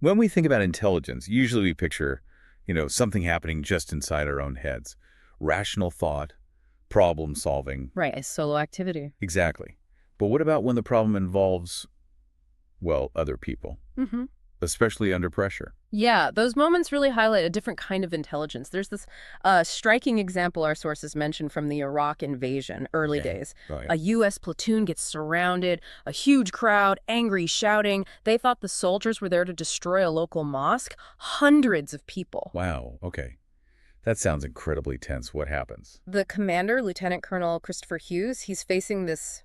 When we think about intelligence, usually we picture, something happening just inside our own heads. Rational thought, problem solving. Right, a solo activity. Exactly. But what about when the problem involves, well, other people, Mm-hmm. especially under pressure? Yeah, those moments really highlight a different kind of intelligence. There's this striking example our sources mentioned from the Iraq invasion, early Okay. days. Oh, yeah. A U.S. platoon gets surrounded, a huge crowd, angry, shouting. They thought the soldiers were there to destroy a local mosque. Hundreds of people. Wow. Okay. That sounds incredibly tense. What happens? The commander, Lieutenant Colonel Christopher Hughes, he's facing this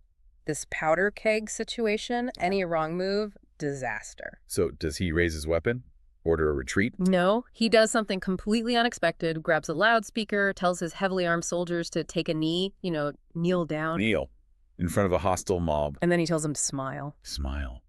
powder keg situation. Any wrong move, disaster. So does he raise his weapon? Order a retreat? No, he does something completely unexpected, grabs a loudspeaker, tells his heavily armed soldiers to take a knee, kneel down, Kneel. In front of a hostile mob. and then he tells them to smile. Smile.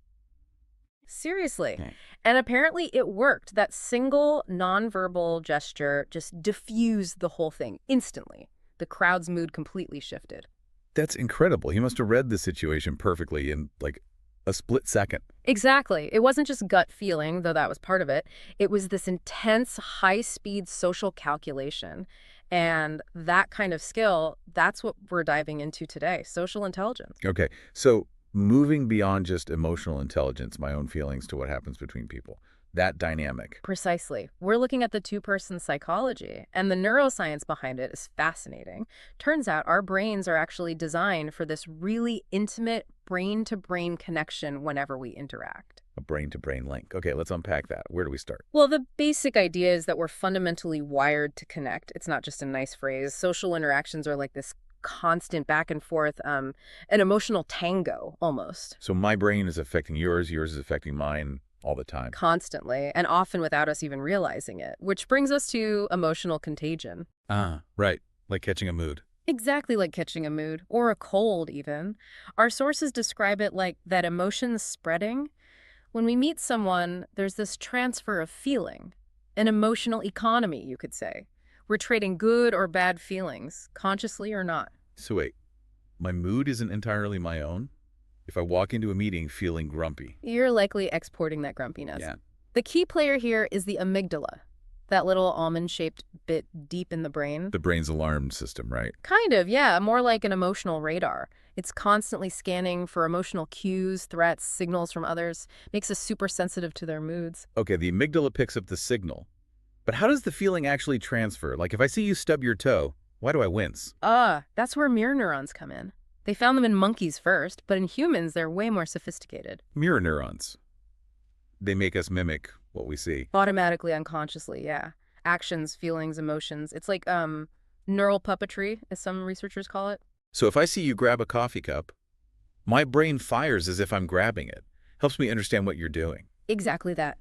Seriously. Okay. And apparently it worked. That single nonverbal gesture just diffused the whole thing instantly. The crowd's mood completely shifted. That's incredible. He must have read the situation perfectly in, like, a split second. Exactly. It wasn't just gut feeling, though that was part of it. It was this intense, high-speed social calculation. And that kind of skill, that's what we're diving into today, social intelligence. Okay, so moving beyond just emotional intelligence, my own feelings, to what happens between people, that dynamic. Precisely. We're looking at the two-person psychology, and the neuroscience behind it is fascinating. Turns out our brains are actually designed for this really intimate brain-to-brain connection whenever we interact. A brain-to-brain link. Okay, let's unpack that. Where do we start? Well, the basic idea is that we're fundamentally wired to connect. It's not just a nice phrase. Social interactions are like this constant back and forth, an emotional tango, almost. So my brain is affecting yours is affecting mine all the time. Constantly, and often without us even realizing it. Which brings us to emotional contagion. Ah, right. Like catching a mood. Exactly like catching a mood, or a cold even. Our sources describe it like that emotions spreading. When we meet someone, there's this transfer of feeling, an emotional economy, you could say. We're trading good or bad feelings, consciously or not. So wait, my mood isn't entirely my own? If I walk into a meeting feeling grumpy. You're likely exporting that grumpiness. Yeah. The key player here is the amygdala, that little almond-shaped bit deep in the brain. The brain's alarm system, right? Kind of, yeah, more like an emotional radar. It's constantly scanning for emotional cues, threats, signals from others, makes us super sensitive to their moods. Okay, the amygdala picks up the signal. But how does the feeling actually transfer? Like if I see you stub your toe, why do I wince? That's where mirror neurons come in. They found them in monkeys first, but in humans, they're way more sophisticated. Mirror neurons. They make us mimic what we see. Automatically, unconsciously, yeah. Actions, feelings, emotions. It's like neural puppetry, as some researchers call it. So if I see you grab a coffee cup, my brain fires as if I'm grabbing it. Helps me understand what you're doing. Exactly that.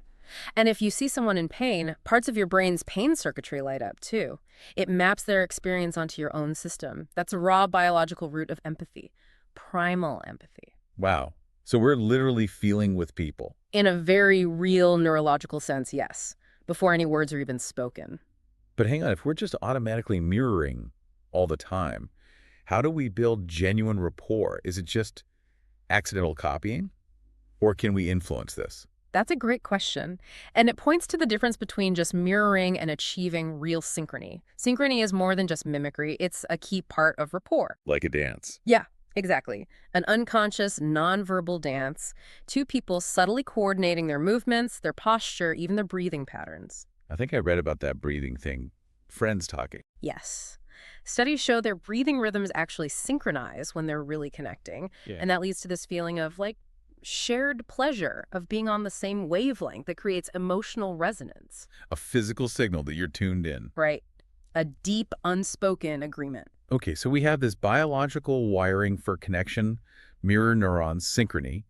And if you see someone in pain, parts of your brain's pain circuitry light up, too. It maps their experience onto your own system. That's a raw biological root of empathy. Primal empathy. Wow. So we're literally feeling with people. In a very real neurological sense, yes. Before any words are even spoken. But hang on, if we're just automatically mirroring all the time, how do we build genuine rapport? Is it just accidental copying? Or can we influence this? That's a great question. And it points to the difference between just mirroring and achieving real synchrony. Synchrony is more than just mimicry. It's a key part of rapport. Like a dance. Yeah, exactly. An unconscious, nonverbal dance. Two people subtly coordinating their movements, their posture, even their breathing patterns. I think I read about that breathing thing. Friends talking. Yes. Studies show their breathing rhythms actually synchronize when they're really connecting. Yeah. And that leads to this feeling of, like, shared pleasure, of being on the same wavelength that creates emotional resonance. A physical signal that you're tuned in. Right. A deep, unspoken agreement. Okay, so we have this biological wiring for connection, mirror neurons, synchrony,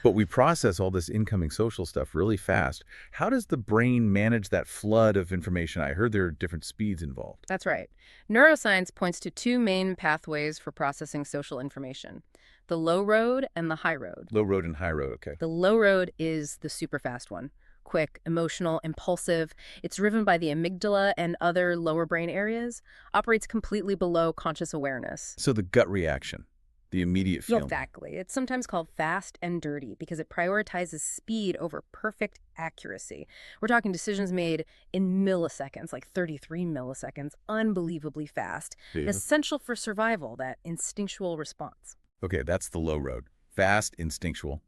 but we process all this incoming social stuff really fast. How does the brain manage that flood of information? I heard there are different speeds involved. That's right. Neuroscience points to two main pathways for processing social information: the low road and the high road. Low road and high road, okay. The low road is the super fast one. Quick, emotional, impulsive. It's driven by the amygdala and other lower brain areas, operates completely below conscious awareness. So the gut reaction. The immediate feeling. Exactly. It's sometimes called fast and dirty because it prioritizes speed over perfect accuracy. We're talking decisions made in milliseconds, like 33 milliseconds, unbelievably fast, Yeah. essential for survival, that instinctual response. Okay, that's the low road. Fast, instinctual.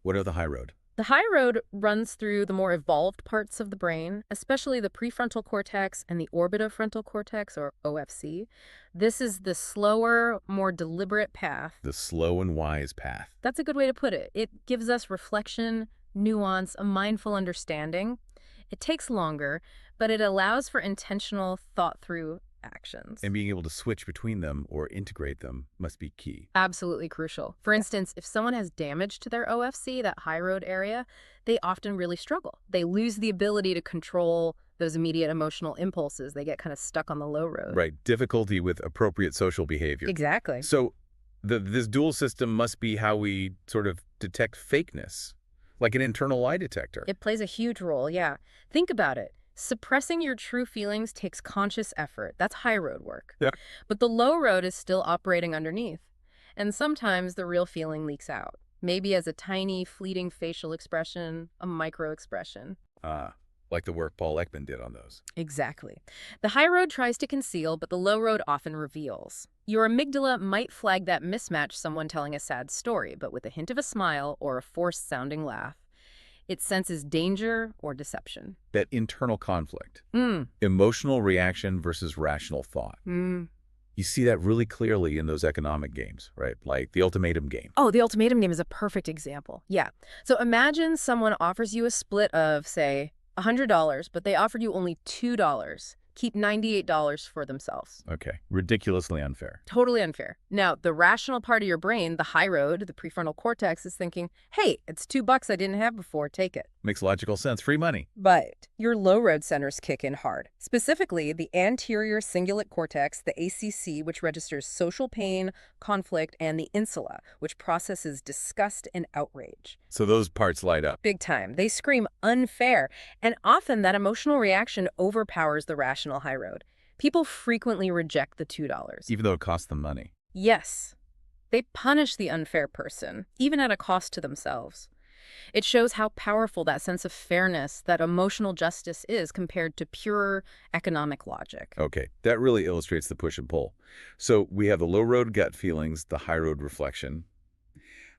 What are the high road? The high road runs through the more evolved parts of the brain, especially the prefrontal cortex and the orbitofrontal cortex, or OFC. This is the slower, more deliberate path. The slow and wise path. That's a good way to put it. It gives us reflection, nuance, a mindful understanding. It takes longer, but it allows for intentional, thought-through actions. And being able to switch between them or integrate them must be key. Absolutely crucial. For instance, if someone has damage to their OFC, that high road area, they often really struggle. They lose the ability to control those immediate emotional impulses. They get kind of stuck on the low road. Right, difficulty with appropriate social behavior. Exactly. So this dual system must be how we sort of detect fakeness, like an internal lie detector. It plays a huge role, yeah. Think about it. Suppressing your true feelings takes conscious effort. That's high road work. Yeah. But the low road is still operating underneath. And sometimes the real feeling leaks out, maybe as a tiny, fleeting facial expression, a micro expression. Like the work Paul Ekman did on those. Exactly. The high road tries to conceal, but the low road often reveals. Your amygdala might flag that mismatch, someone telling a sad story, but with a hint of a smile or a forced-sounding laugh. It senses danger or deception. That internal conflict. Emotional reaction versus rational thought. You see that really clearly in those economic games, right? Like the ultimatum game. Oh, the ultimatum game is a perfect example. Yeah. So imagine someone offers you a split of, say, $100, but they offered you only $2. Keep $98 for themselves. Okay. Ridiculously unfair. Totally unfair. Now, the rational part of your brain, the high road, the prefrontal cortex, is thinking, hey, it's $2 I didn't have before, take it. Makes logical sense. Free money. But your low road centers kick in hard. Specifically, the anterior cingulate cortex, the ACC, which registers social pain, conflict, and the insula, which processes disgust and outrage. So those parts light up. Big time. They scream unfair, and often that emotional reaction overpowers the rational high road. People frequently reject the $2. Even though it costs them money. Yes. They punish the unfair person, even at a cost to themselves. It shows how powerful that sense of fairness, that emotional justice is compared to pure economic logic. Okay, that really illustrates the push and pull. So we have the low road gut feelings, the high road reflection.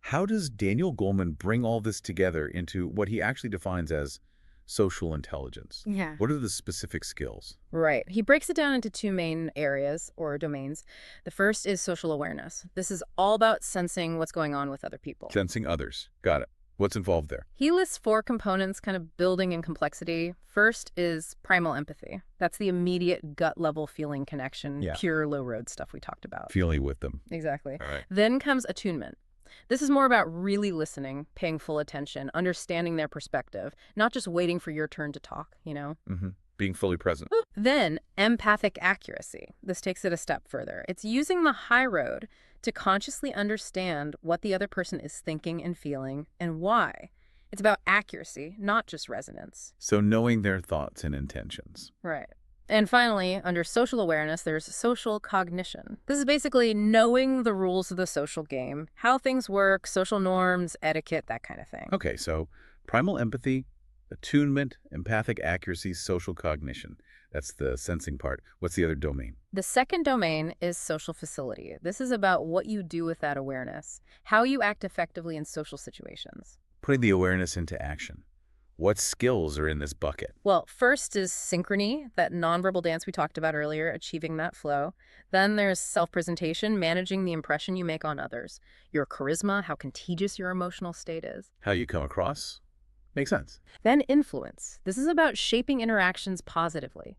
How does Daniel Goleman bring all this together into what he actually defines as social intelligence? Yeah. What are the specific skills? Right. He breaks it down into two main areas or domains. The first is social awareness. This is all about sensing what's going on with other people. Sensing others. Got it. What's involved there? He lists 4 components kind of building in complexity. First is primal empathy. That's the immediate gut-level feeling connection, Yeah. Pure low-road stuff we talked about. Feeling with them. Exactly. All right. Then comes attunement. This is more about really listening, paying full attention, understanding their perspective, not just waiting for your turn to talk, you know? Being fully present. Then, empathic accuracy. This takes it a step further. It's using the high road to consciously understand what the other person is thinking and feeling and why. It's about accuracy, not just resonance. So knowing their thoughts and intentions. Right. And finally, under social awareness, there's social cognition. This is basically knowing the rules of the social game, how things work, social norms, etiquette, that kind of thing. Okay, so primal empathy, attunement, empathic accuracy, social cognition. That's the sensing part. What's the other domain? The second domain is social facility. This is about what you do with that awareness, how you act effectively in social situations. Putting the awareness into action. What skills are in this bucket? Well, first is synchrony, that nonverbal dance we talked about earlier, achieving that flow. Then there's self-presentation, managing the impression you make on others. Your charisma, how contagious your emotional state is. How you come across? Makes sense. Then influence. This is about shaping interactions positively.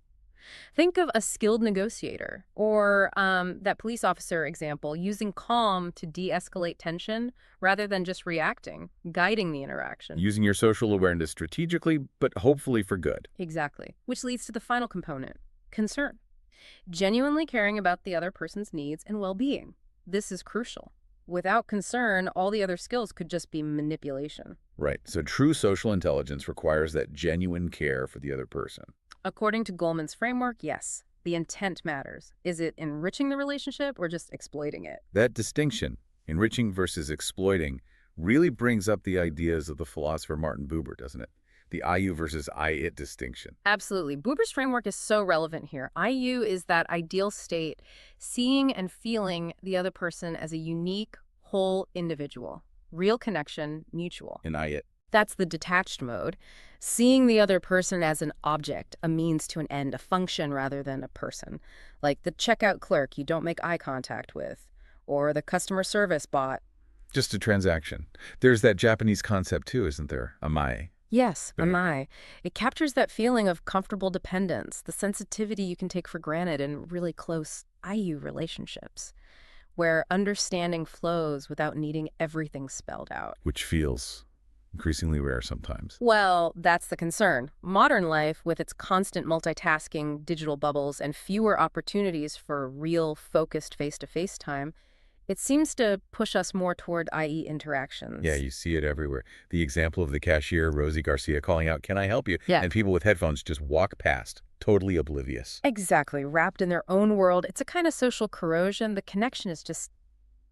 Think of a skilled negotiator or that police officer example, using calm to de-escalate tension rather than just reacting, guiding the interaction. Using your social awareness strategically, but hopefully for good. Exactly. Which leads to the final component, concern. Genuinely caring about the other person's needs and well-being. This is crucial. Without concern, all the other skills could just be manipulation. Right. So true social intelligence requires that genuine care for the other person. According to Goleman's framework, yes, the intent matters. Is it enriching the relationship or just exploiting it? That distinction Enriching versus exploiting really brings up the ideas of the philosopher Martin Buber, doesn't it? The I-you versus I-it distinction. Absolutely. Buber's framework is so relevant here. IU is that ideal state, seeing and feeling the other person as a unique, whole individual. Real connection, mutual. In I-it. That's the detached mode. Seeing the other person as an object, a means to an end, a function rather than a person. Like the checkout clerk you don't make eye contact with, or the customer service bot. Just a transaction. There's that Japanese concept too, isn't there? Amae. Yes, Right. amai. It captures that feeling of comfortable dependence, the sensitivity you can take for granted in really close IU relationships, where understanding flows without needing everything spelled out. Which feels increasingly rare sometimes. Well, that's the concern. Modern life, with its constant multitasking, digital bubbles, and fewer opportunities for real, focused face-to-face time, it seems to push us more toward IE Yeah, interactions. you see it everywhere. The example of the cashier, Rosie Garcia, calling out, "Can I help you?" Yeah. And people with headphones just walk past, totally oblivious. Exactly. Wrapped in their own world. It's a kind of social corrosion. The connection is just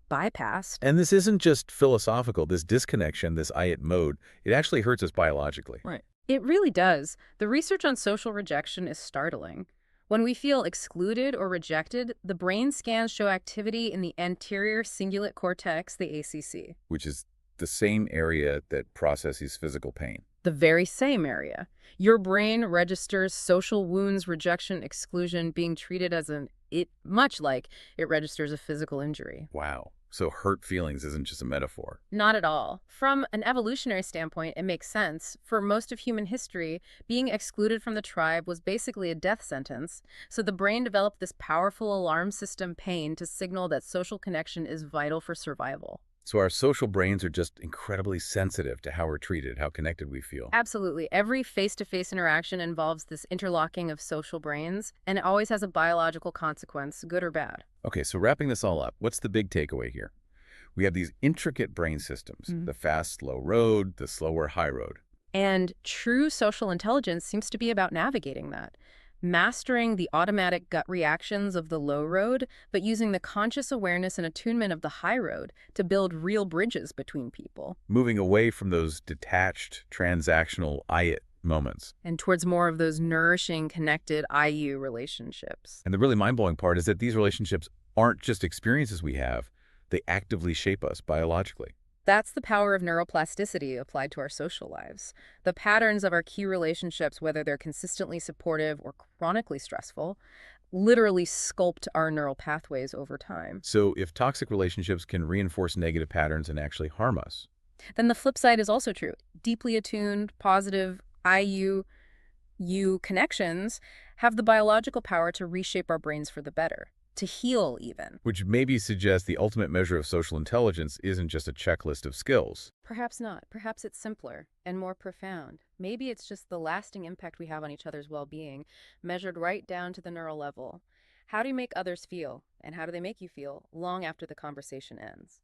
bypassed. And this isn't just philosophical. This disconnection, this I-it mode, it actually hurts us biologically. Right. It really does. The research on social rejection is startling. When we feel excluded or rejected, the brain scans show activity in the anterior cingulate cortex, the ACC, Which is the same area that processes physical pain. the very same area. Your brain registers social wounds, rejection, exclusion, being treated as much like it registers a physical injury. Wow. So hurt feelings isn't just a metaphor. Not at all. From an evolutionary standpoint, it makes sense. For most of human history, being excluded from the tribe was basically a death sentence. So the brain developed this powerful alarm system pain to signal that social connection is vital for survival. So our social brains are just incredibly sensitive to how we're treated, how connected we feel. Absolutely. Every face-to-face interaction involves this interlocking of social brains, and it always has a biological consequence, good or bad. Okay, so wrapping this all up, what's the big takeaway here? We have these intricate brain systems, Mhm. the fast, slow road, the slower, high road. And true social intelligence seems to be about navigating that, mastering the automatic gut reactions of the low road, but using the conscious awareness and attunement of the high road to build real bridges between people Moving away from those detached, transactional I-it moments. and towards more of those nourishing, connected IU relationships. And the really mind-blowing part is that these relationships aren't just experiences we have, they actively shape us biologically. That's the power of neuroplasticity applied to our social lives. The patterns of our key relationships, whether they're consistently supportive or chronically stressful, literally sculpt our neural pathways over time. So if toxic relationships can reinforce negative patterns and actually harm us, Then the flip side is also true. Deeply attuned, positive IU connections have the biological power to reshape our brains for the better, to heal even. which maybe suggests the ultimate measure of social intelligence isn't just a checklist of skills. Perhaps not. Perhaps it's simpler and more profound. Maybe it's just the lasting impact we have on each other's well-being, measured right down to the neural level. How do you make others feel, and how do they make you feel long after the conversation ends?